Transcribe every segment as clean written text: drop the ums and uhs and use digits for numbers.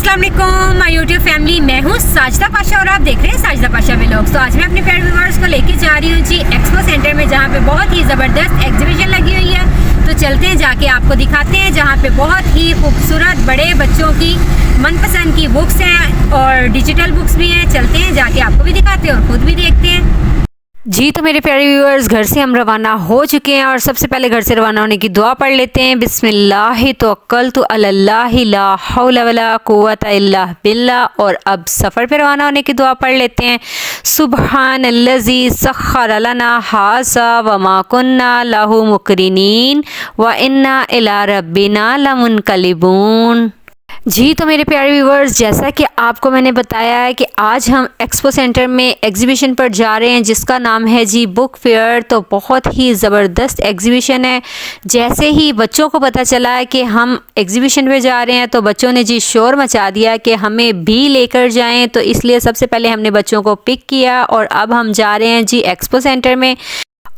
अस्सलाम वालेकुम my YouTube family, मैं हूँ साजिदा पाशा और आप देख रहे हैं साजिदा पाशा व्लॉग्स। तो आज मैं अपने प्यारे व्यूअर्स को लेके जा रही हूँ जी एक्सपो सेंटर में, जहाँ पे बहुत ही ज़बरदस्त एग्जीबिशन लगी हुई है। तो चलते हैं, जाके आपको दिखाते हैं, जहाँ पे बहुत ही खूबसूरत बड़े बच्चों की मनपसंद की बुक्स हैं और डिजिटल बुक्स भी हैं। चलते हैं, जाके आपको भी दिखाते हैं और खुद भी देखते हैं। जी तो मेरे प्यारे व्यूअर्स, घर से हम रवाना हो चुके हैं और सबसे पहले घर से रवाना होने की दुआ पढ़ लेते हैं। बिस्मिल्लाह तवक्कलतु अलल्लाहि ला हौला वला कुव्वता इल्ला बिल्लाह। और अब सफ़र पे रवाना होने की दुआ पढ़ लेते हैं। सुब्हानल्लज़ी सख्खर लना हाज़ा व मा कुन्ना लहू मुक़रिनीन व इन्ना इला रब्बिना लमुनक़लिबून। जी तो मेरे प्यारे व्यूवर्स, जैसा कि आपको मैंने बताया है कि आज हम एक्सपो सेंटर में एग्जीबिशन पर जा रहे हैं, जिसका नाम है जी बुक फेयर। तो बहुत ही ज़बरदस्त एग्जीबिशन है। जैसे ही बच्चों को पता चला है कि हम एग्जीबिशन पे जा रहे हैं, तो बच्चों ने जी शोर मचा दिया कि हमें भी लेकर जाएं। तो इसलिए सबसे पहले हमने बच्चों को पिक किया और अब हम जा रहे हैं जी एक्सपो सेंटर में।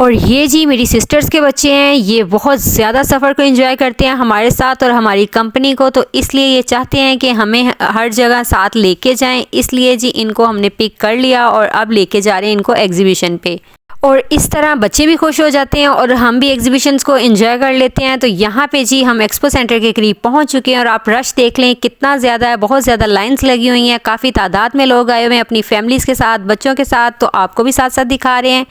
और ये जी मेरी सिस्टर्स के बच्चे हैं, ये बहुत ज़्यादा सफ़र को एंजॉय करते हैं हमारे साथ और हमारी कंपनी को। तो इसलिए ये चाहते हैं कि हमें हर जगह साथ लेके जाएं, इसलिए जी इनको हमने पिक कर लिया और अब लेके जा रहे हैं इनको एग्जीबिशन पे। और इस तरह बच्चे भी खुश हो जाते हैं और हम भी एग्जीबिशंस को एंजॉय कर लेते हैं। तो यहाँ पे जी हम एक्सपो सेंटर के करीब पहुँच चुके हैं और आप रश देख लें कितना ज़्यादा है, बहुत ज़्यादा लाइंस लगी हुई हैं। काफ़ी तादाद में लोग आए हुए हैं अपनी फैमिलीज़ के साथ, बच्चों के साथ। तो आपको भी साथ साथ दिखा रहे हैं।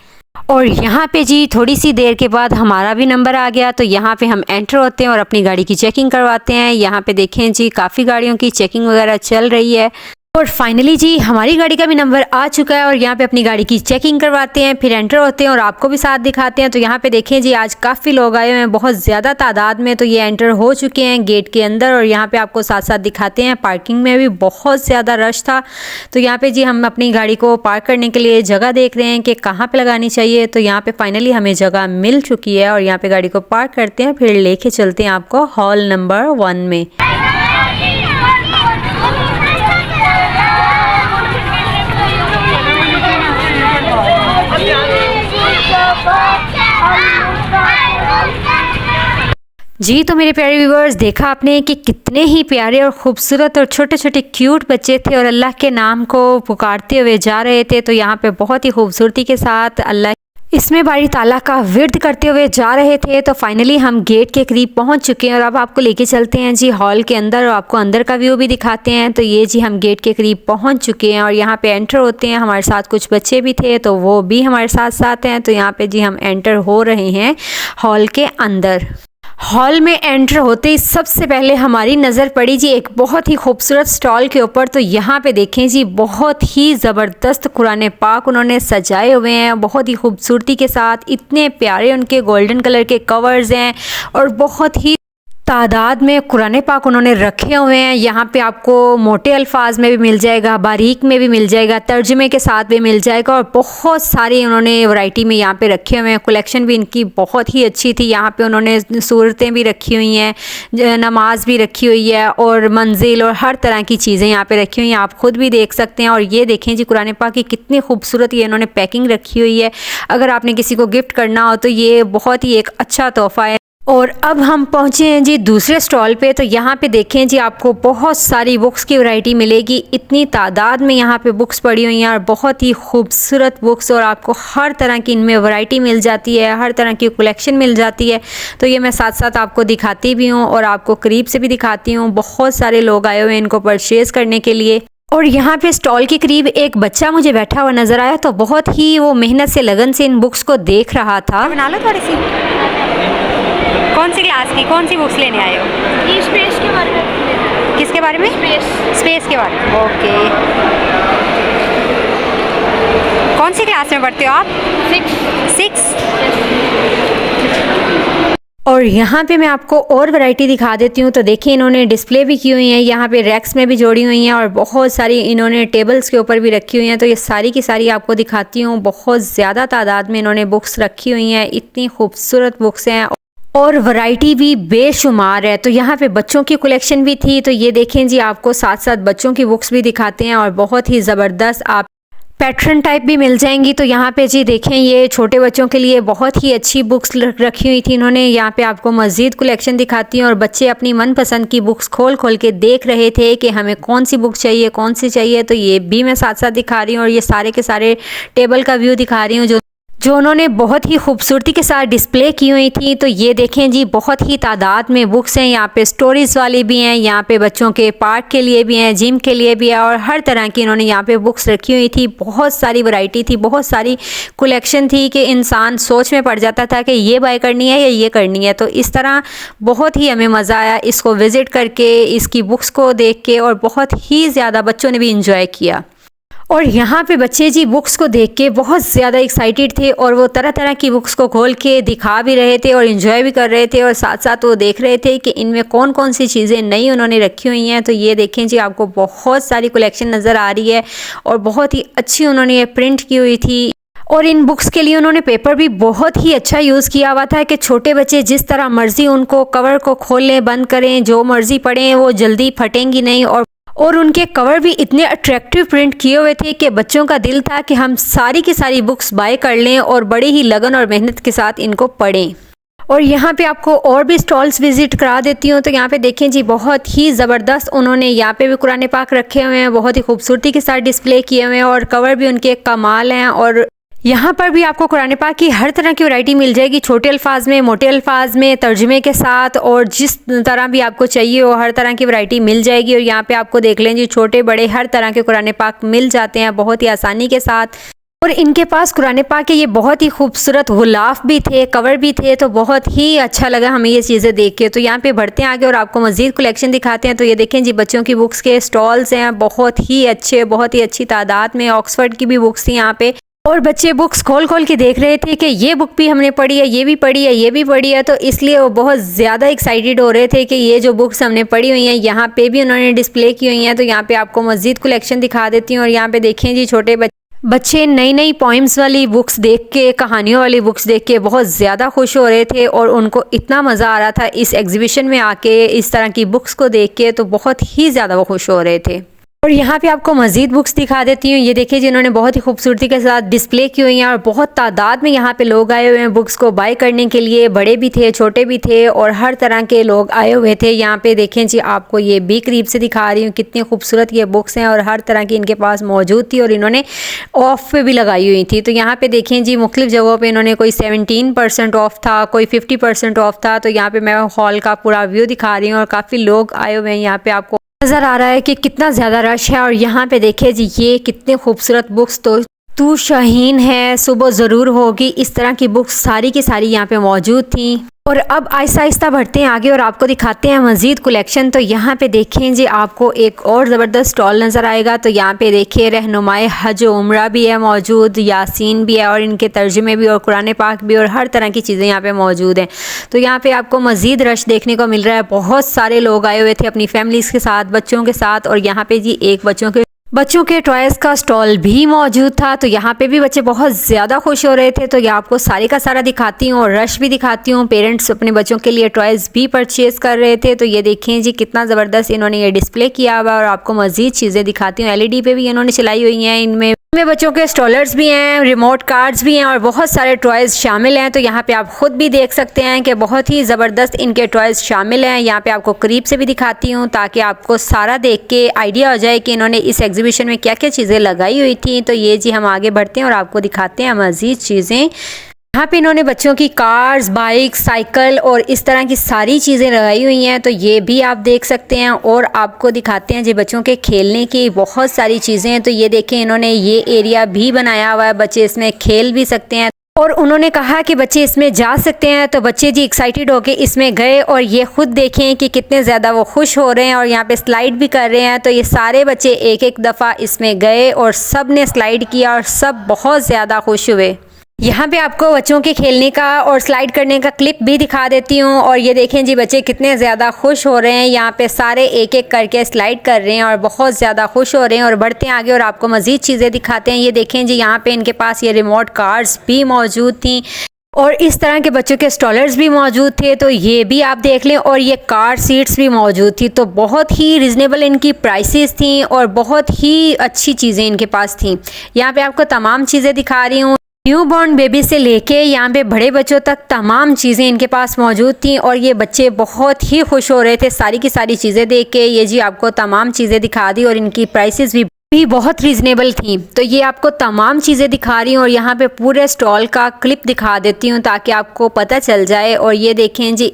और यहाँ पे जी थोड़ी सी देर के बाद हमारा भी नंबर आ गया। तो यहाँ पे हम एंटर होते हैं और अपनी गाड़ी की चेकिंग करवाते हैं। यहाँ पे देखें जी काफ़ी गाड़ियों की चेकिंग वगैरह चल रही है। और फाइनली जी हमारी गाड़ी का भी नंबर आ चुका है और यहाँ पे अपनी गाड़ी की चेकिंग करवाते हैं, फिर एंटर होते हैं और आपको भी साथ दिखाते हैं। तो यहाँ पे देखें जी आज काफ़ी लोग आए हुए हैं, बहुत ज़्यादा तादाद में। तो ये एंटर हो चुके हैं गेट के अंदर और यहाँ पे आपको साथ साथ दिखाते हैं। पार्किंग में भी बहुत ज़्यादा रश था। तो यहाँ पे जी हम अपनी गाड़ी को पार्क करने के लिए जगह देख रहे हैं कि कहाँ पर लगानी चाहिए। तो यहाँ पर फाइनली हमें जगह मिल चुकी है और यहाँ पर गाड़ी को पार्क करते हैं, फिर लेके चलते हैं आपको हॉल नंबर 1 में। जी तो मेरे प्यारे व्यूवर्स, देखा आपने कि कितने ही प्यारे और ख़ूबसूरत और छोटे छोटे क्यूट बच्चे थे और अल्लाह के नाम को पुकारते हुए जा रहे थे। तो यहाँ पे बहुत ही खूबसूरती के साथ अल्लाह इसमें बारी ताला का विर्द करते हुए जा रहे थे। तो फाइनली हम गेट के करीब पहुंच चुके हैं और अब आपको लेके चलते हैं जी हॉल के अंदर और आपको अंदर का व्यू भी दिखाते हैं। तो ये जी हम गेट के करीब पहुंच चुके हैं और यहाँ पे एंटर होते हैं। हमारे साथ कुछ बच्चे भी थे तो वो भी हमारे साथ साथ हैं। तो यहाँ पे जी हम एंटर हो रहे हैं हॉल के अंदर। हॉल में एंटर होते ही सबसे पहले हमारी नज़र पड़ी जी एक बहुत ही खूबसूरत स्टॉल के ऊपर। तो यहाँ पे देखें जी बहुत ही ज़बरदस्त कुरान पाक उन्होंने सजाए हुए हैं, बहुत ही खूबसूरती के साथ। इतने प्यारे उनके गोल्डन कलर के कवर्स हैं और बहुत ही तादाद में कुरान पाक उन्होंने रखे हुए हैं। यहाँ पे आपको मोटे अल्फाज में भी मिल जाएगा, बारीक में भी मिल जाएगा, तर्जुमे के साथ भी मिल जाएगा और बहुत सारी उन्होंने वैरायटी में यहाँ पे रखे हुए हैं। कलेक्शन भी इनकी बहुत ही अच्छी थी। यहाँ पे उन्होंने सूरतें भी रखी हुई हैं, नमाज भी रखी हुई है और मंजिल और हर तरह की चीज़ें यहाँ पे रखी हुई हैं, आप ख़ुद भी देख सकते हैं। और ये देखें जी कुरान पाक की कितनी खूबसूरत ये इन्होंने पैकिंग रखी हुई है। अगर आपने किसी को गिफ्ट करना हो तो ये बहुत ही एक अच्छा तोहफ़ा है। और अब हम पहुँचे हैं जी दूसरे स्टॉल पे। तो यहाँ पे देखें जी आपको बहुत सारी बुक्स की वैरायटी मिलेगी। इतनी तादाद में यहाँ पे बुक्स पड़ी हुई हैं और बहुत ही खूबसूरत बुक्स और आपको हर तरह की इनमें वैरायटी मिल जाती है, हर तरह की कलेक्शन मिल जाती है। तो ये मैं साथ साथ आपको दिखाती भी हूँ और आपको करीब से भी दिखाती हूँ। बहुत सारे लोग आए हुए हैं इनको परचेज़ करने के लिए। और यहाँ पे स्टॉल के करीब एक बच्चा मुझे बैठा हुआ नज़र आया, तो बहुत ही वो मेहनत से लगन से इन बुक्स को देख रहा था। बना लो थोड़ी सी। कौन सी क्लास की कौन सी बुक्स लेने आए हो? ये स्पेस के बारे में। किसके बारे में? स्पेस के बारे में। ओके, कौन सी क्लास में पढ़ते हो आप? 6। और यहाँ पे मैं आपको और वैरायटी दिखा देती हूँ। तो देखिए इन्होंने डिस्प्ले भी की हुई है, यहाँ पे रैक्स में भी जोड़ी हुई हैं और बहुत सारी इन्होंने टेबल्स के ऊपर भी रखी हुई हैं। तो ये सारी की सारी आपको दिखाती हूँ। बहुत ज़्यादा तादाद में इन्होंने बुक्स रखी हुई हैं, इतनी खूबसूरत बुक्स हैं और वैरायटी भी बेशुमार है। तो यहाँ पे बच्चों की कलेक्शन भी थी। तो ये देखें जी आपको साथ साथ बच्चों की बुक्स भी दिखाते हैं और बहुत ही ज़बरदस्त आप पैटर्न टाइप भी मिल जाएंगी। तो यहाँ पे जी देखें, ये छोटे बच्चों के लिए बहुत ही अच्छी बुक्स रखी हुई थी इन्होंने। यहाँ पे आपको मज़ीद कलेक्शन दिखाती हैं और बच्चे अपनी मनपसंद की बुक्स खोल खोल के देख रहे थे कि हमें कौन सी बुक चाहिए, कौन सी चाहिए। तो ये भी मैं साथ साथ दिखा रही हूँ और ये सारे के सारे टेबल का व्यू दिखा रही हूँ जो उन्होंने बहुत ही खूबसूरती के साथ डिस्प्ले की हुई थी। तो ये देखें जी, बहुत ही तादाद में बुक्स हैं। यहाँ पे स्टोरीज़ वाली भी हैं, यहाँ पे बच्चों के पार्क के लिए भी हैं, जिम के लिए भी है और हर तरह की इन्होंने यहाँ पे बुक्स रखी हुई थी। बहुत सारी वैरायटी थी, बहुत सारी कलेक्शन थी कि इंसान सोच में पड़ जाता था कि ये बाय करनी है या ये करनी है। तो इस तरह बहुत ही हमें मज़ा आया इसको विज़िट करके, इसकी बुक्स को देख के, और बहुत ही ज़्यादा बच्चों ने भी इंजॉय किया। और यहाँ पे बच्चे जी बुक्स को देख के बहुत ज़्यादा एक्साइटेड थे और वो तरह तरह की बुक्स को खोल के दिखा भी रहे थे और इन्जॉय भी कर रहे थे, और साथ साथ वो देख रहे थे कि इनमें कौन कौन सी चीज़ें नई उन्होंने रखी हुई हैं। तो ये देखें जी, आपको बहुत सारी कलेक्शन नज़र आ रही है और बहुत ही अच्छी उन्होंने ये प्रिंट की हुई थी। और इन बुक्स के लिए उन्होंने पेपर भी बहुत ही अच्छा यूज़ किया हुआ था कि छोटे बच्चे जिस तरह मर्ज़ी उनको कवर को खोल लें, बंद करें, जो मर्ज़ी पढ़ें, वो जल्दी फटेंगी नहीं। और उनके कवर भी इतने अट्रैक्टिव प्रिंट किए हुए थे कि बच्चों का दिल था कि हम सारी की सारी बुक्स बाय कर लें और बड़ी ही लगन और मेहनत के साथ इनको पढ़ें। और यहाँ पे आपको और भी स्टॉल्स विजिट करा देती हूँ। तो यहाँ पे देखें जी, बहुत ही ज़बरदस्त उन्होंने यहाँ पे भी कुरान पाक रखे हुए हैं, बहुत ही खूबसूरती के साथ डिस्प्ले किए हुए हैं और कवर भी उनके कमाल हैं। और यहाँ पर भी आपको कुरान पाक की हर तरह की वैरायटी मिल जाएगी, छोटे अल्फाज में, मोटे अल्फाज में, तर्जुमे के साथ, और जिस तरह भी आपको चाहिए वो हर तरह की वैरायटी मिल जाएगी। और यहाँ पे आपको देख लें जी, छोटे बड़े हर तरह के कुरान पाक मिल जाते हैं बहुत ही आसानी के साथ। और इनके पास कुरान पाक के ये बहुत ही खूबसूरत गुलाफ भी थे, कवर भी थे, तो बहुत ही अच्छा लगा हमें ये चीज़ें देख के। तो यहाँ पे बढ़ते हैं आगे और आपको मज़ीद कलेक्शन दिखाते हैं। तो ये देखें जी, बच्चों की बुक्स के स्टॉल्स हैं, बहुत ही अच्छे, बहुत ही अच्छी तादाद में। ऑक्सफर्ड की भी बुक्स थी यहाँ पे और बच्चे बुक्स खोल खोल के देख रहे थे कि ये बुक भी हमने पढ़ी है, ये भी पढ़ी है, ये भी पढ़ी है। तो इसलिए वो बहुत ज़्यादा एक्साइटेड हो रहे थे कि ये जो बुक्स हमने पढ़ी हुई हैं यहाँ पे भी उन्होंने डिस्प्ले की हुई हैं। तो यहाँ पे आपको मज़ीद कलेक्शन दिखा देती हूँ। और यहाँ पे देखें जी, छोटे बच्चे नई नई पोइम्स वाली बुक्स देख के, कहानियों वाली बुक्स देख के बहुत ज़्यादा खुश हो रहे थे और उनको इतना मज़ा आ रहा था इस एग्जीबिशन में आके, इस तरह की बुक्स को देख के, तो बहुत ही ज़्यादा वो खुश हो रहे थे। और यहाँ पे आपको मज़ीद बुक्स दिखा देती हूँ। ये देखिए जिन्होंने बहुत ही खूबसूरती के साथ डिस्प्ले की हुई हैं और बहुत तादाद में यहाँ पे लोग आए हुए हैं बुक्स को बाय करने के लिए। बड़े भी थे, छोटे भी थे और हर तरह के लोग आए हुए थे। यहाँ पे देखें जी, आपको ये भी करीब से दिखा रही हूँ कितनी खूबसूरत ये बुक्स हैं और हर तरह की इनके पास मौजूद थी और इन्होंने ऑफ पे भी लगाई हुई थी। तो यहाँ पे देखें जी, मुख्तलिफ जगहों पर इन्होंने कोई 17% ऑफ था, कोई 50% ऑफ था। तो यहाँ पर मैं हॉल का पूरा व्यू दिखा रही हूँ और काफ़ी लोग आए हुए हैं। यहाँ पे आपको नज़र आ रहा है कि कितना ज़्यादा रश है। और यहाँ पे देखिए जी, ये कितने खूबसूरत बुक्स, तो तू शाहीन है, सुबह ज़रूर होगी, इस तरह की बुक्स सारी की सारी यहाँ पे मौजूद थी। और अब आहिस्ता आहिस्ता बढ़ते हैं आगे और आपको दिखाते हैं मज़ीद कलेक्शन। तो यहाँ पे देखें जी, आपको एक और ज़बरदस्त स्टॉल नज़र आएगा। तो यहाँ पे देखिए, रहनुमाए हज उम्रा भी है मौजूद, यासीन भी है और इनके तर्जुमे भी और कुरान पाक भी और हर तरह की चीज़ें यहाँ पे मौजूद हैं। तो यहाँ पे आपको मज़ीद रश देखने को मिल रहा है। बहुत सारे लोग आए हुए थे अपनी फैमिलीज़ के साथ, बच्चों के साथ। और यहाँ पे जी एक बच्चों के टॉयज़ का स्टॉल भी मौजूद था। तो यहाँ पे भी बच्चे बहुत ज़्यादा खुश हो रहे थे। तो ये आपको सारे का सारा दिखाती हूँ और रश भी दिखाती हूँ। पेरेंट्स अपने बच्चों के लिए टॉयज़ भी परचेज़ कर रहे थे। तो ये देखें जी, कितना ज़बरदस्त इन्होंने ये डिस्प्ले किया हुआ और आपको मज़ीद चीज़ें दिखाती हूँ। LED पे भी इन्होंने चलाई हुई हैं। इनमें बच्चों के स्टॉलर्स भी हैं, रिमोट कार्ड्स भी हैं और बहुत सारे टॉयज़ शामिल हैं। तो यहाँ पे आप खुद भी देख सकते हैं कि बहुत ही ज़बरदस्त इनके टॉयज़ शामिल हैं। यहाँ पे आपको करीब से भी दिखाती हूँ ताकि आपको सारा देख के आइडिया हो जाए कि इन्होंने इस एग्जीबिशन में क्या क्या चीज़ें लगाई हुई थी। तो ये जी, हम आगे बढ़ते हैं और आपको दिखाते हैं मज़ीद चीज़ें। यहाँ पे इन्होंने बच्चों की कार्स, बाइक, साइकिल और इस तरह की सारी चीज़ें लगाई हुई हैं। तो ये भी आप देख सकते हैं और आपको दिखाते हैं जी, बच्चों के खेलने की बहुत सारी चीज़ें हैं। तो ये देखें, इन्होंने ये एरिया भी बनाया हुआ है, बच्चे इसमें खेल भी सकते हैं और उन्होंने कहा कि बच्चे इसमें जा सकते हैं। तो बच्चे जी एक्साइटेड होके इसमें गए और ये खुद देखें कि कितने ज़्यादा वो खुश हो रहे हैं और यहाँ पे स्लाइड भी कर रहे हैं। तो ये सारे बच्चे एक एक दफ़ा इसमें गए और सब ने स्लाइड किया और सब बहुत ज़्यादा खुश हुए। यहाँ पे आपको बच्चों के खेलने का और स्लाइड करने का क्लिप भी दिखा देती हूँ। और ये देखें जी, बच्चे कितने ज़्यादा खुश हो रहे हैं। यहाँ पे सारे एक एक करके स्लाइड कर रहे हैं और बहुत ज़्यादा खुश हो रहे हैं। और बढ़ते हैं आगे और आपको मज़ीद चीज़ें दिखाते हैं। ये देखें जी, यहाँ पे इनके पास ये रिमोट कार्स भी मौजूद थी। और इस तरह के बच्चों के स्टॉलर्स भी मौजूद थे, तो ये भी आप देख लें। और ये कार सीट्स भी मौजूद थी, तो बहुत ही रिजनेबल इनकी प्राइसेस थी और बहुत ही अच्छी चीज़ें इनके पास थी। यहाँ पे आपको तमाम चीज़ें दिखा रही हूँ, न्यू बॉर्न बेबी से लेके यहाँ पे बड़े बच्चों तक तमाम चीज़ें इनके पास मौजूद थी। और ये बच्चे बहुत ही खुश हो रहे थे सारी की सारी चीज़ें देख के। ये जी आपको तमाम चीज़ें दिखा दी और इनकी प्राइसेस भी बहुत रीज़नेबल थी। तो ये आपको तमाम चीज़ें दिखा रही हूँ और यहाँ पे पूरे स्टॉल का क्लिप दिखा देती हूँ ताकि आपको पता चल जाए। और ये देखें जी,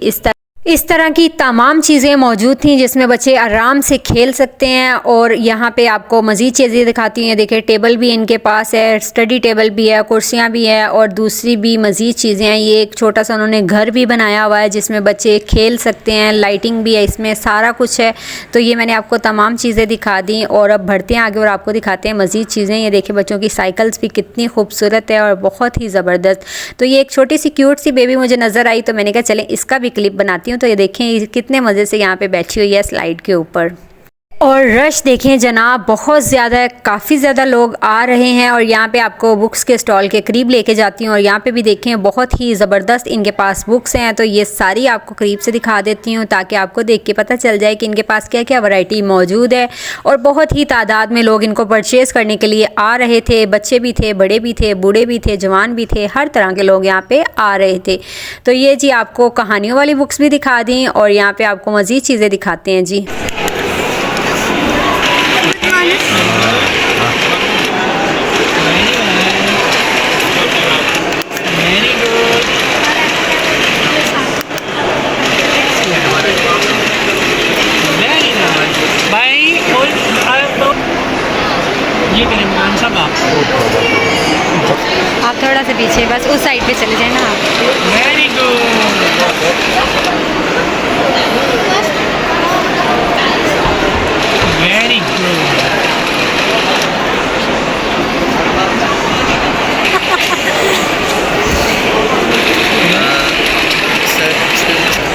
इस तरह की तमाम चीज़ें मौजूद थी जिसमें बच्चे आराम से खेल सकते हैं। और यहाँ पे आपको मज़ीद चीज़ें दिखाती हैं। देखिए, टेबल भी इनके पास है, स्टडी टेबल भी है, कुर्सियाँ भी हैं और दूसरी भी मज़ीद चीज़ें हैं। ये एक छोटा सा उन्होंने घर भी बनाया हुआ है जिसमें बच्चे खेल सकते हैं, लाइटिंग भी है इसमें, सारा कुछ है। तो ये मैंने आपको तमाम चीज़ें दिखा दी और अब बढ़ते हैं आगे और आपको दिखाते हैं मज़ीद चीज़ें। ये देखिए, बच्चों की साइकिल्स भी कितनी खूबसूरत है और बहुत ही ज़बरदस्त। तो ये एक छोटी सी क्यूट सी बेबी मुझे नज़र आई, तो मैंने कहा चलें इसका भी क्लिप बनाती हूँ। तो ये देखें कितने मज़े से यहाँ पे बैठी हुई है स्लाइड के ऊपर। और रश देखें जनाब, बहुत ज़्यादा है, काफ़ी ज़्यादा लोग आ रहे हैं। और यहाँ पे आपको बुक्स के स्टॉल के करीब लेके जाती हूँ और यहाँ पे भी देखें बहुत ही ज़बरदस्त इनके पास बुक्स हैं। तो ये सारी आपको करीब से दिखा देती हूँ ताकि आपको देख के पता चल जाए कि इनके पास क्या क्या वैरायटी मौजूद है। और बहुत ही तादाद में लोग इनको परचेज़ करने के लिए आ रहे थे, बच्चे भी थे, बड़े भी थे, बूढ़े भी थे, जवान भी थे, हर तरह के लोग यहाँ पे आ रहे थे। तो ये जी आपको कहानियों वाली बुक्स भी दिखा दी और यहाँ पे आपको मज़ीद चीज़ें दिखाते हैं जी। आप थोड़ा सा पीछे, बस उस साइड पे चले जाए ना आप। Very good, very good.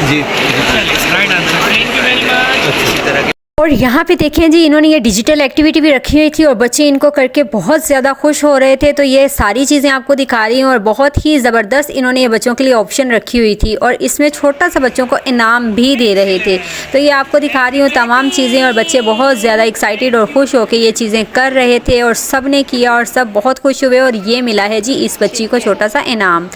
जी, right answer, thank you very much. अच्छी तरह की और यहाँ पे देखें जी, इन्होंने ये डिजिटल एक्टिविटी भी रखी हुई थी और बच्चे इनको करके बहुत ज़्यादा खुश हो रहे थे। तो ये सारी चीज़ें आपको दिखा रही हूँ और बहुत ही ज़बरदस्त इन्होंने ये बच्चों के लिए ऑप्शन रखी हुई थी और इसमें छोटा सा बच्चों को इनाम भी दे रहे थे। तो ये आपको दिखा रही हूँ तमाम चीज़ें और बच्चे बहुत ज़्यादा एक्साइटेड और खुश होकर ये चीज़ें कर रहे थे और सब ने किया और सब बहुत खुश हुए। और ये मिला है जी इस बच्ची को छोटा सा इनाम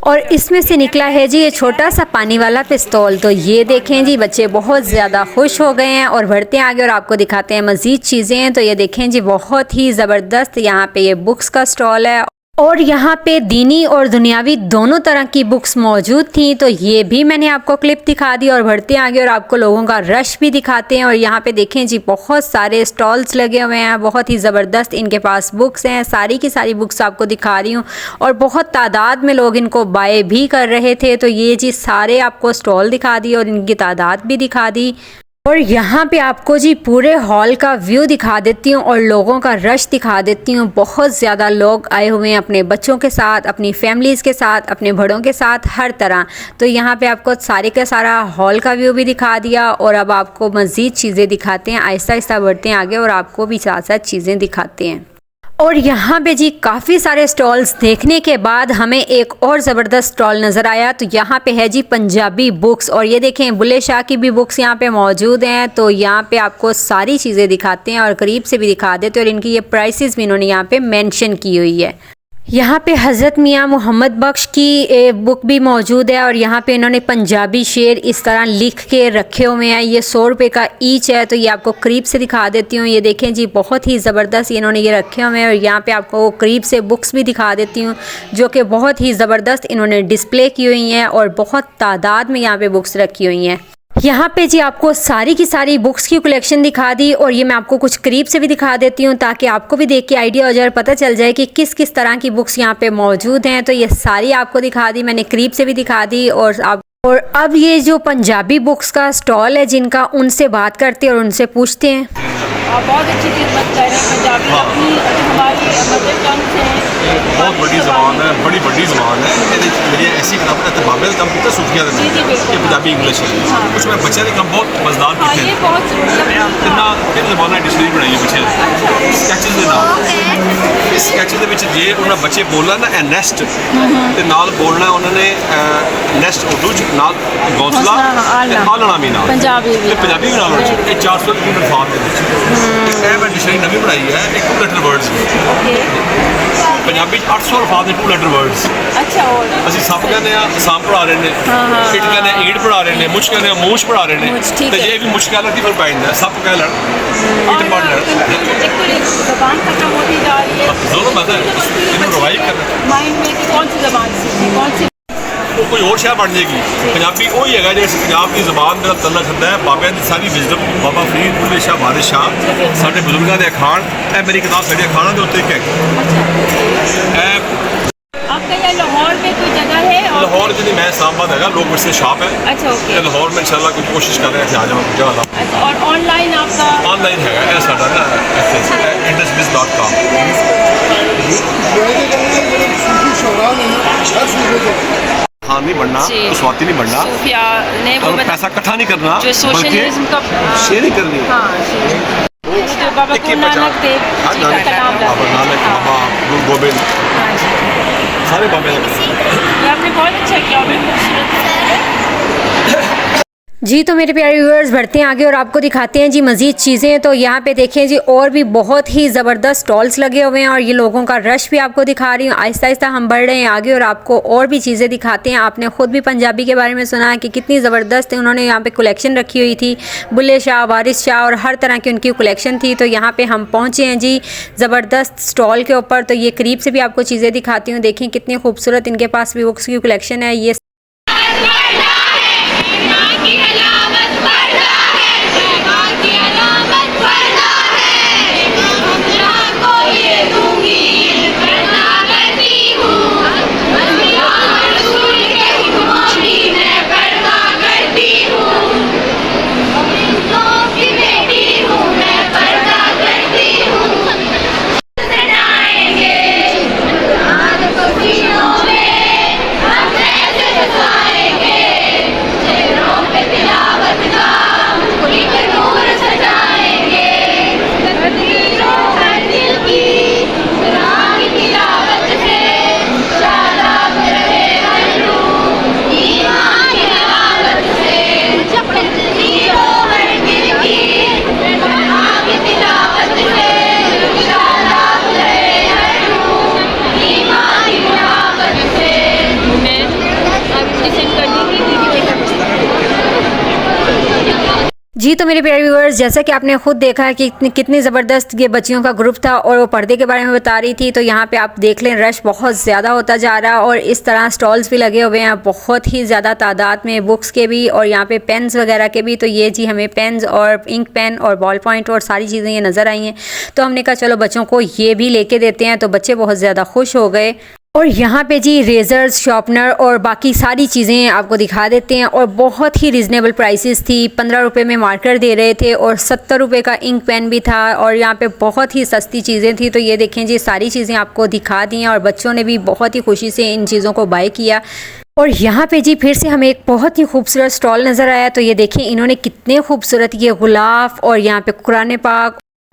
और इसमें से निकला है जी ये छोटा सा पानी वाला पिस्तौल। तो ये देखें जी, बच्चे बहुत ज़्यादा खुश हो गए हैं और बढ़ते हैं आगे और आपको दिखाते हैं मज़ीद चीज़ें। तो ये देखें जी, बहुत ही ज़बरदस्त यहाँ पे ये बुक्स का स्टॉल है और यहाँ पे दीनी और दुनियावी दोनों तरह की बुक्स मौजूद थी। तो ये भी मैंने आपको क्लिप दिखा दी और बढ़ते हैं आगे और आपको लोगों का रश भी दिखाते हैं। और यहाँ पे देखें जी, बहुत सारे स्टॉल्स लगे हुए हैं, बहुत ही ज़बरदस्त इनके पास बुक्स हैं। सारी की सारी बुक्स आपको दिखा रही हूँ और बहुत तादाद में लोग इनको बाय भी कर रहे थे। तो ये जी सारे आपको स्टॉल दिखा दिए और इनकी तादाद भी दिखा दी। और यहाँ पे आपको जी पूरे हॉल का व्यू दिखा देती हूँ और लोगों का रश दिखा देती हूँ। बहुत ज़्यादा लोग आए हुए हैं अपने बच्चों के साथ, अपनी फैमिलीज़ के साथ, अपने बड़ों के साथ, हर तरह। तो यहाँ पे आपको सारे का सारा हॉल का व्यू भी दिखा दिया और अब आपको मज़ीद चीज़ें दिखाते हैं। आहिस्ता आहिस्ता बढ़ते हैं आगे और आपको भी साथ साथ चीज़ें दिखाते हैं। और यहाँ पे जी काफ़ी सारे स्टॉल्स देखने के बाद हमें एक और ज़बरदस्त स्टॉल नज़र आया। तो यहाँ पे है जी पंजाबी बुक्स और ये देखें बुल्ले शाह की भी बुक्स यहाँ पे मौजूद हैं। तो यहाँ पे आपको सारी चीज़ें दिखाते हैं और करीब से भी दिखा देते हैं और इनकी ये प्राइसेस भी इन्होंने यहाँ पे मेंशन की हुई है। यहाँ पे हज़रत मियाँ मोहम्मद बख्श की बुक भी मौजूद है और यहाँ पे इन्होंने पंजाबी शेर इस तरह लिख के रखे हुए हैं। ये 100 रुपये का ईच है। तो ये आपको करीब से दिखा देती हूँ। ये देखें जी, बहुत ही ज़बरदस्त इन्होंने ये रखे हुए हैं और यहाँ पे आपको करीब से बुक्स भी दिखा देती हूँ जो कि बहुत ही ज़बरदस्त इन्होंने डिस्प्ले की हुई हैं और बहुत तादाद में यहाँ पे बुक्स रखी हुई हैं। यहाँ पे जी आपको सारी की सारी बुक्स की कलेक्शन दिखा दी और ये मैं आपको कुछ करीब से भी दिखा देती हूँ ताकि आपको भी देख के आइडिया हो जाए, पता चल जाए कि किस किस तरह की बुक्स यहाँ पे मौजूद हैं। तो ये सारी आपको दिखा दी, मैंने करीब से भी दिखा दी। और अब ये जो पंजाबी बुक्स का स्टॉल है जिनका, उनसे बात करते हैं और उनसे पूछते हैं। आप बहुत अच्छी खिदमत कर रहे हैं पंजाबी हाँ। अपनी हमारी मदर टंग से बहुत बड़ी ज़बान है, बड़ी बड़ी ज़बान है। मेरी ऐसी किताब है बाबे का काम किया सूफिया जी, जी, बिल्कुल। ये पंजाबी इंग्लिश है हाँ। उसमें बच्चे ने काम बहुत मज़ेदार हाँ किए ये बहुत ज़रूरी है कितना किन ज़बान डिक्शनरी बनाई है बच्चे स्कैचेस ਦੇ ਨਾਲ ਇਸ ਸਕੈਚਸ ਦੇ ਵਿੱਚ ਜੇ ਉਹਨਾਂ ਬੱਚੇ ਬੋਲਣਾ ਨਾ ਨੈਸਟ ਤੇ ਨਾਲ ਬੋਲਣਾ ਉਹਨਾਂ ਨੇ ਨੈਸਟ ਉਰਦੂ ਚ ਨਾਲ ਗੌਸਲਾ ਤੇ ਆਲਣਾ ਵੀ ਨਾਲ पंजाबी भी ਤੇ ਪੰਜਾਬੀ ਵੀ ਨਾਲ ਹੋਣੀ ਚਾਹੀਦੀ। ਇਹ 400 ਦੀ ਅਲਫਾਜ਼ ਦੇ ਵਿੱਚ ਇੱਕ ਇਹ ਮੈਂ ਡਿਕਸ਼ਨਰੀ ਨਵੀਂ ਬਣਾਈ ਹੈ ਇੱਕ 2 ਲੈਟਰ ਵਰਡਸ ਪੰਜਾਬੀ ਚ 800 ਅਲਫਾਜ਼ ਦੇ 2 ਲੈਟਰ ਵਰਡਸ अच्छा और ਅਸੀਂ ਸੱਪ ਕਹਿੰਦੇ ਆ ਅਸਾਮ ਪੜਾ ਰਹੇ ਨੇ ਇੱਟ ਕਹਿੰਦੇ ਆ ਈਟ ਪੜਾ ਰਹੇ ਨੇ ਮੁੱਛ ਕਹਿੰਦੇ ਆ ਮੂਛ ਪੜਾ ਰਹੇ ਨੇ मूछ, ठीक ਤੇ है। ਜੇ ਵੀ ਮੁੱਛ ਕਹਿ ਲੱਗੀ ਫਿਰ ਪੈ ਜਾਂਦਾ ਸੱਪ ਕਹਿ ਲੈਣ ਇੱਟ ਪੜ ਲੈਣ एक तो ज़बान खत्म होती जा रही है दोनों मजा है इसमें रिवाइव करना माइंड में कि कौन सी ज़बान सीखनी कौन सी ਉਹ ਕੋਈ ਹੋਰ ਸ਼ਾਇ ਬਣ ਜਾਏਗੀ ਪੰਜਾਬੀ ਉਹੀ ਹੈਗਾ ਜਿਹੜਾ ਪੰਜਾਬ ਦੀ ਜ਼ਬਾਨ ਦਾ ਤਲਕ ਹੁੰਦਾ ਹੈ ਬਾਬਿਆਂ ਦੀ ਸਾਰੀ ਵਿਜ਼ਡਮ ਬਾਬਾ ਫਰੀਦ ਬੁੱਲੇ ਸ਼ਾਹ ਵਾਰਿਸ ਸ਼ਾਹ ਸਾਡੇ ਬਜ਼ੁਰਗਾਂ ਦੇ ਅਖਾਣ ਇਹ ਮੇਰੀ ਕਿਤਾਬ ਸਾਡੇ ਅਖਾਣਾਂ ਦੇ ਉੱਤੇ ਇੱਕ ਹੈ ਇਹ आपका यहाँ लाहौर में कोई जगह है और ਲਾਹੌਰ ਜਿਹਦੀ ਮੈਂ ਇਸਲਾਮਾਬਾਦ ਹੈਗਾ ਲੋਕ ਮੇਰੇ ਸ਼ਾਪ ਹੈ अच्छा ओके ਤੇ ਲਾਹੌਰ ਮੈਂ ਇਨਸ਼ਾਅੱਲਾ ਕੁਝ ਕੋਸ਼ਿਸ਼ ਕਰ ਰਿਹਾ ਕਿ ਆ ਜਾਵਾਂ ਜਗ੍ਹਾ ਦਾ अच्छा और ऑनलाइन आपका ਆਨਲਾਈਨ ਹੈਗਾ ਇਹ ਸਾਡਾ ਨਾ indusbiz.com हाँ नहीं बनना जी। तो स्वाति नहीं बनना सूफिया ने वो और पैसा इकट्ठा नहीं करना जो सोशलिज्म का शेयरिंग करनी है हाँ तो बाबा एक ही गुरु नानक देव हाँ, जी नानक का नाम बाबा नानक हाँ। बाबा गुरु गोबिंद सारे बाबे हैं। ये आपने बहुत अच्छा किया और खूबसूरत जी तो मेरे प्यारे व्यूअर्स बढ़ते हैं आगे और आपको दिखाते हैं जी मज़ीद चीज़ें। तो यहाँ पे देखें जी और भी बहुत ही ज़बरदस्त स्टॉल्स लगे हुए हैं और ये लोगों का रश भी आपको दिखा रही हूँ। आहिस्ता आहिस्ता हम बढ़ रहे हैं आगे और आपको और भी चीज़ें दिखाते हैं। आपने ख़ुद भी पंजाबी के बारे में सुना है कि कितनी ज़बरदस्त है, उन्होंने यहाँ पे कलेक्शन रखी हुई थी, बुल्ले शाह वारिस शाह और हर तरह की उनकी कलेक्शन थी। तो यहाँ पर हम पहुँचे हैं जी ज़बरदस्त स्टॉल के ऊपर। तो ये करीब से भी आपको चीज़ें दिखाती हूँ। देखें कितनी खूबसूरत इनके पास भी बुक्स की कलेक्शन है। ये जी तो मेरे प्यारे व्यूअर्स जैसा कि आपने खुद देखा है कि कितनी ज़बरदस्त ये बच्चियों का ग्रुप था और वो पर्दे के बारे में बता रही थी। तो यहाँ पे आप देख लें रश बहुत ज़्यादा होता जा रहा है और इस तरह स्टॉल्स भी लगे हुए हैं बहुत ही ज़्यादा तादाद में, बुक्स के भी और यहाँ पे पेन्स वगैरह के भी। तो ये जी हमें पेन्स और इंक पेन और बॉल पॉइंट और सारी चीज़ें ये नज़र आई हैं। तो हमने कहा चलो बच्चों को ये भी लेके देते हैं। तो बच्चे बहुत ज़्यादा खुश हो गए और यहाँ पे जी रेज़र्स, शॉर्पनर और बाकी सारी चीज़ें आपको दिखा देते हैं और बहुत ही रिजनेबल प्राइसेस थी। 15 रुपये में मार्कर दे रहे थे और 70 रुपये का इंक पेन भी था और यहाँ पे बहुत ही सस्ती चीज़ें थी। तो ये देखें जी सारी चीज़ें आपको दिखा दी हैं और बच्चों ने भी बहुत ही खुशी से इन चीज़ों को बाय किया। और यहाँ पे जी फिर से हमें एक बहुत ही खूबसूरत स्टॉल नज़र आया। तो ये देखें इन्होंने कितने खूबसूरत ये गुलाफ और यहाँ पे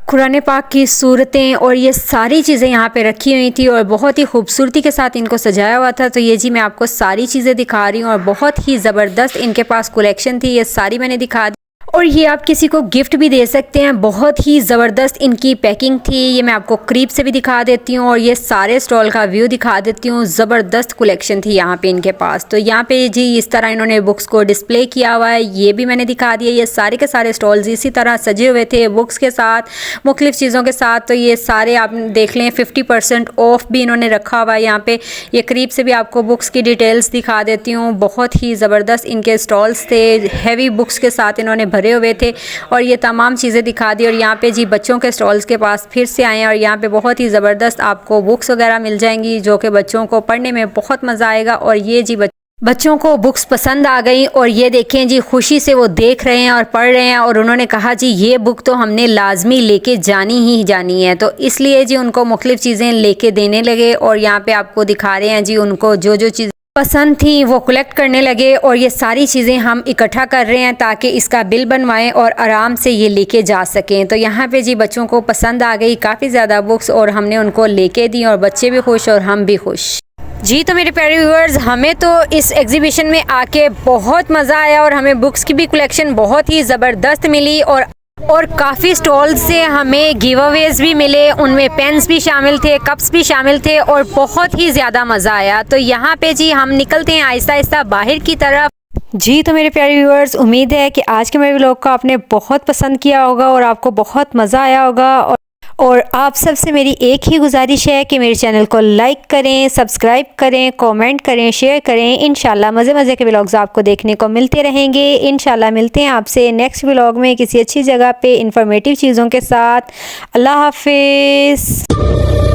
कुरान पाक की सूरतें और ये सारी चीज़ें यहाँ पे रखी हुई थी और बहुत ही खूबसूरती के साथ इनको सजाया हुआ था। तो ये जी मैं आपको सारी चीज़ें दिखा रही हूँ और बहुत ही ज़बरदस्त इनके पास कलेक्शन थी, ये सारी मैंने दिखा दी। और ये आप किसी को गिफ्ट भी दे सकते हैं। बहुत ही ज़बरदस्त इनकी पैकिंग थी, ये मैं आपको करीब से भी दिखा देती हूँ और ये सारे स्टॉल का व्यू दिखा देती हूँ। ज़बरदस्त कलेक्शन थी यहाँ पे इनके पास। तो यहाँ पे जी इस तरह इन्होंने बुक्स को डिस्प्ले किया हुआ है, ये भी मैंने दिखा दिया। ये सारे के सारे स्टॉल्स इसी तरह सजे हुए थे बुक्स के साथ, मुख्तलिफ़ चीज़ों के साथ। तो ये सारे आप देख लें 50% ऑफ भी इन्होंने रखा हुआ है यहाँ पे। ये करीब से भी आपको बुक्स की डिटेल्स दिखा देती हूँ। बहुत ही ज़बरदस्त इनके स्टॉल्स थे, हैवी बुक्स के साथ इन्होंने भरे हुए थे और ये तमाम चीज़ें दिखा दी। और यहाँ पे जी बच्चों के स्टॉल्स के पास फिर से आए हैं और यहाँ पे बहुत ही ज़बरदस्त आपको बुक्स वगैरह मिल जाएंगी जो कि बच्चों को पढ़ने में बहुत मज़ा आएगा। और ये जी बच्चों को बुक्स पसंद आ गई और ये देखें जी, खुशी से वो देख रहे हैं और पढ़ रहे हैं और उन्होंने कहा जी ये बुक तो हमने लाजमी लेके जानी ही जानी है। तो इसलिए जी उनको मुख्तलिफ चीज़ें लेके देने लगे और यहाँ पे आपको दिखा रहे हैं जी उनको जो जो चीज़ पसंद थी वो कलेक्ट करने लगे और ये सारी चीज़ें हम इकट्ठा कर रहे हैं ताकि इसका बिल बनवाएं और आराम से ये लेके जा सकें। तो यहाँ पे जी बच्चों को पसंद आ गई काफ़ी ज़्यादा बुक्स और हमने उनको लेके दी और बच्चे भी खुश और हम भी खुश। जी तो मेरे प्यारे व्यूअर्स, हमें तो इस एग्जीबिशन में आके बहुत मज़ा आया और हमें बुक्स की भी कलेक्शन बहुत ही ज़बरदस्त मिली और काफ़ी स्टॉल्स से हमें गिव अवेज भी मिले, उनमें पेन्स भी शामिल थे, कप्स भी शामिल थे और बहुत ही ज़्यादा मज़ा आया। तो यहाँ पे जी हम निकलते हैं आहिस्ता आहिस्ता बाहर की तरफ। जी तो मेरे प्यारे व्यूअर्स, उम्मीद है कि आज के मेरे व्लॉग को आपने बहुत पसंद किया होगा और आपको बहुत मज़ा आया होगा और आप सबसे मेरी एक ही गुजारिश है कि मेरे चैनल को लाइक करें, सब्सक्राइब करें, कमेंट करें, शेयर करें। इंशाल्लाह मज़े मज़े के व्लॉग्स आपको देखने को मिलते रहेंगे। इंशाल्लाह मिलते हैं आपसे नेक्स्ट व्लॉग में किसी अच्छी जगह पे इंफॉर्मेटिव चीज़ों के साथ। अल्लाह हाफिज़।